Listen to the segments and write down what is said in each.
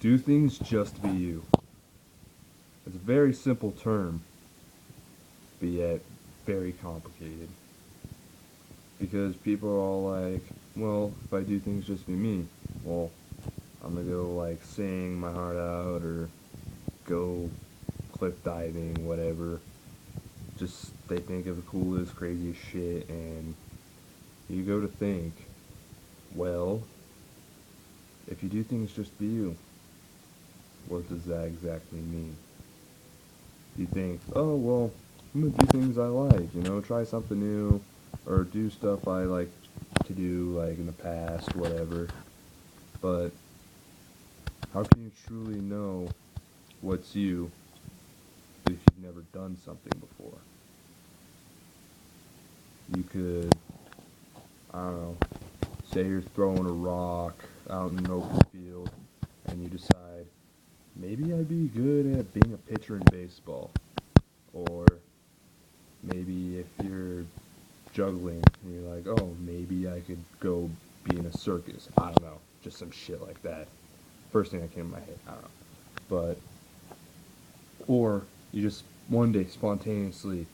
Do things just be you. It's a very simple term, but yet very complicated. Because people are all like, well, if I do things just be me, well, I'm gonna go like sing my heart out or go cliff diving, whatever. Just they think of the coolest, craziest shit, and you go to think, well, if you do things just be you, what does that exactly mean? You think, oh well, I'm gonna do things I like, try something new, or do stuff I like to do, like in the past, whatever. But how can you truly know what's you if you've never done something before? You could, I don't know, say you're throwing a rock out in an open field, and you decide, maybe I'd be good at being a pitcher in baseball. Or maybe if you're juggling, and you're like, oh, maybe I could go be in a circus. I don't know, just some shit like that. First thing that came to my head, I don't know. But, or you just one day spontaneously,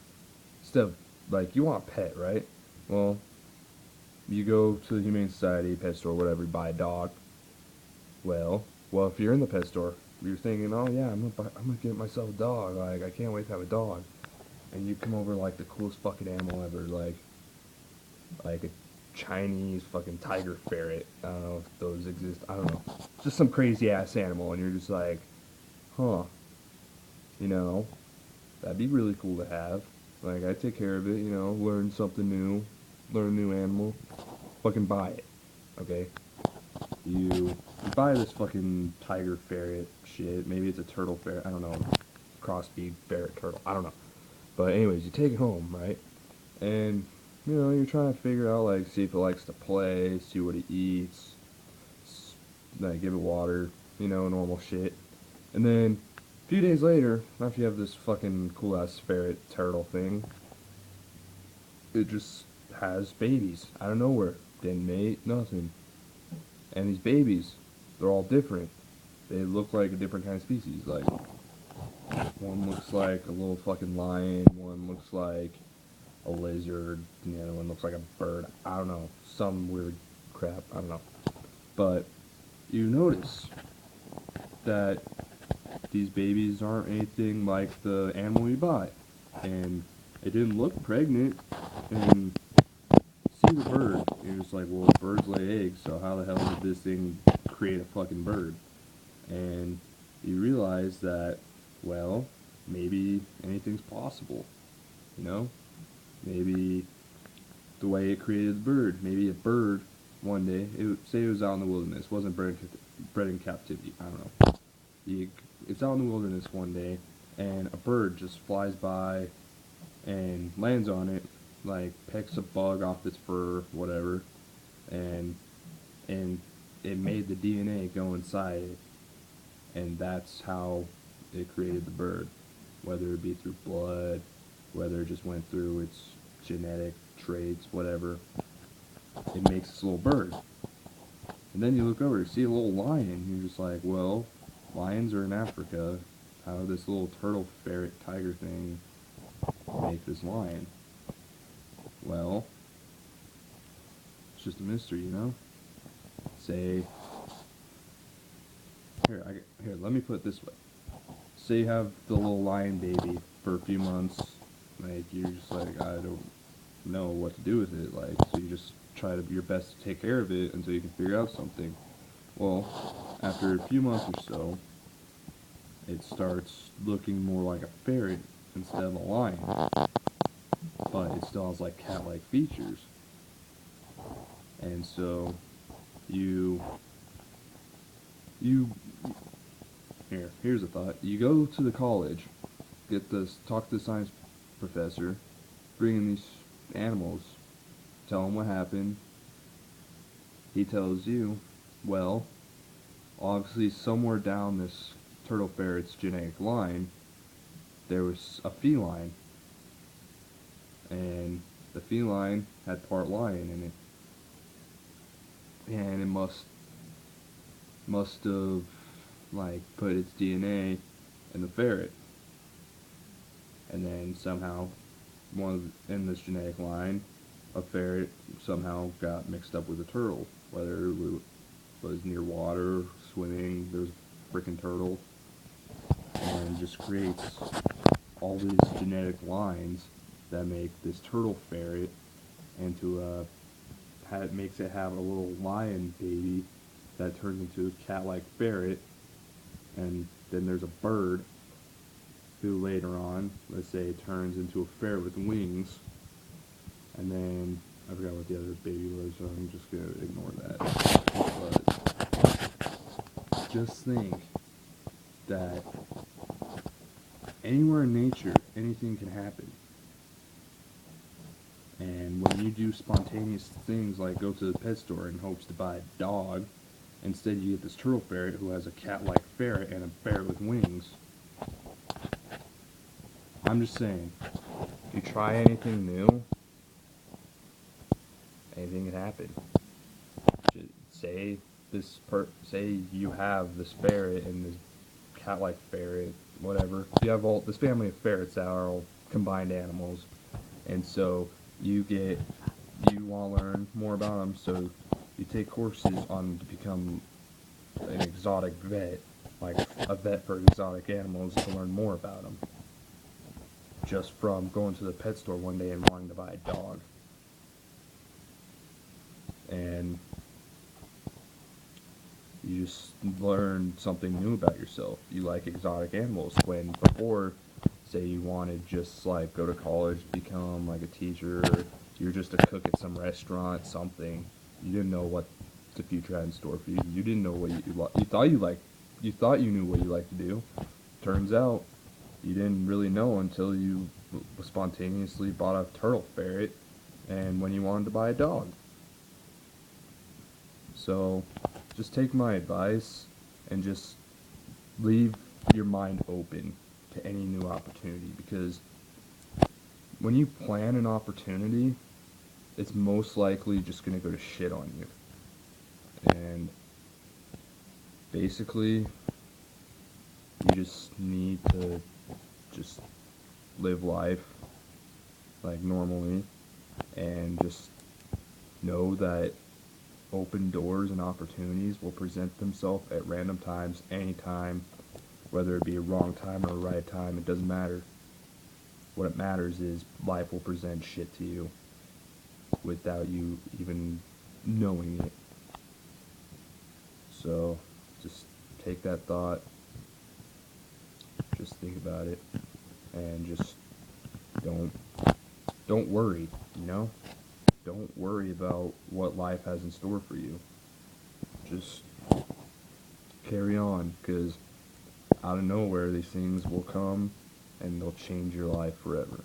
instead of, like, you want a pet, right? Well, you go to the Humane Society, pet store, whatever, you buy a dog. Well, if you're in the pet store, you're thinking, oh yeah, I'm gonna get myself a dog. Like, I can't wait to have a dog. And you come over like the coolest fucking animal ever, like a Chinese fucking tiger ferret. I don't know if those exist. I don't know. Just some crazy ass animal, and you're just like, huh, you know, that'd be really cool to have. Like, I take care of it, learn something new, learn a new animal, fucking buy it, okay? You buy this fucking tiger ferret shit. Maybe it's a turtle ferret. I don't know. Crossbreed ferret turtle. I don't know. But anyways, you take it home, right? And you're trying to figure out, like, see if it likes to play, see what it eats, like give it water, normal shit. And then a few days later, after you have this fucking cool ass ferret turtle thing, it just has babies out of nowhere. Didn't mate, nothing. And these babies, they're all different. They look like a different kind of species. Like, one looks like a little fucking lion, one looks like a lizard, and the other one looks like a bird. I don't know. Some weird crap. I don't know. But you notice that these babies aren't anything like the animal you buy. And it didn't look pregnant. And see the bird. You're just like, well, birds lay eggs, so how the hell did this thing create a fucking bird? And you realize that, well, maybe anything's possible. You know? Maybe the way it created the bird. Maybe a bird one day, say it was out in the wilderness, wasn't bred in captivity. I don't know. It's out in the wilderness one day, and a bird just flies by and lands on it, like pecks a bug off its fur, whatever, and and it made the DNA go inside it, and that's how it created the bird. Whether it be through blood, whether it just went through its genetic traits, whatever, it makes this little bird. And then you look over, you see a little lion, you're just like, well, lions are in Africa. How did this little turtle ferret tiger thing make this lion? Well, it's just a mystery, Say, here, let me put it this way. Say you have the little lion baby for a few months, like, you're just like, I don't know what to do with it, like, so you just try to your best to take care of it until you can figure out something. Well, after a few months or so, it starts looking more like a ferret instead of a lion, but it still has like cat-like features. And so you you here's a thought. You go to the college, talk to the science professor, bring in these animals, tell him what happened. He tells you, well, obviously somewhere down this turtle ferret's genetic line, there was a feline, and the feline had part lion in it, and it must have like put its DNA in the ferret, and then somehow in this genetic line, a ferret somehow got mixed up with a turtle, whether it was near water, swimming, there's a freaking turtle, and just creates all these genetic lines that make this turtle ferret into makes it have a little lion baby that turns into a cat-like ferret, and then there's a bird who later on, let's say, turns into a ferret with wings, and then I forgot what the other baby was, so I'm just gonna ignore that. But just think that anywhere in nature, anything can happen. And when you do spontaneous things like go to the pet store in hopes to buy a dog, instead you get this turtle ferret who has a cat-like ferret and a ferret with wings. I'm just saying, if you try anything new, anything can happen. Just say you have this ferret and this cat-like ferret, whatever. You have all this family of ferrets that are all combined animals, and so you want to learn more about them, so you take courses on to become an exotic vet, like a vet for exotic animals, to learn more about them. Just from going to the pet store one day and wanting to buy a dog. And you just learn something new about yourself. You like exotic animals, when before, say you wanted just like go to college, become like a teacher, or you're just a cook at some restaurant, something. You didn't know what the future had in store for you. You didn't know what you thought you knew what you liked to do. Turns out you didn't really know until you spontaneously bought a turtle ferret and when you wanted to buy a dog. So just take my advice and just leave your mind open to any new opportunity, because when you plan an opportunity, it's most likely just going to go to shit on you. And basically, you just need to just live life like normally and just know that open doors and opportunities will present themselves at random times, anytime, whether it be a wrong time or a right time, it doesn't matter. What it matters is life will present shit to you without you even knowing it. So just take that thought, just think about it, and just don't worry, you know? Don't worry about what life has in store for you. Just carry on, because out of nowhere these things will come and they'll change your life forever.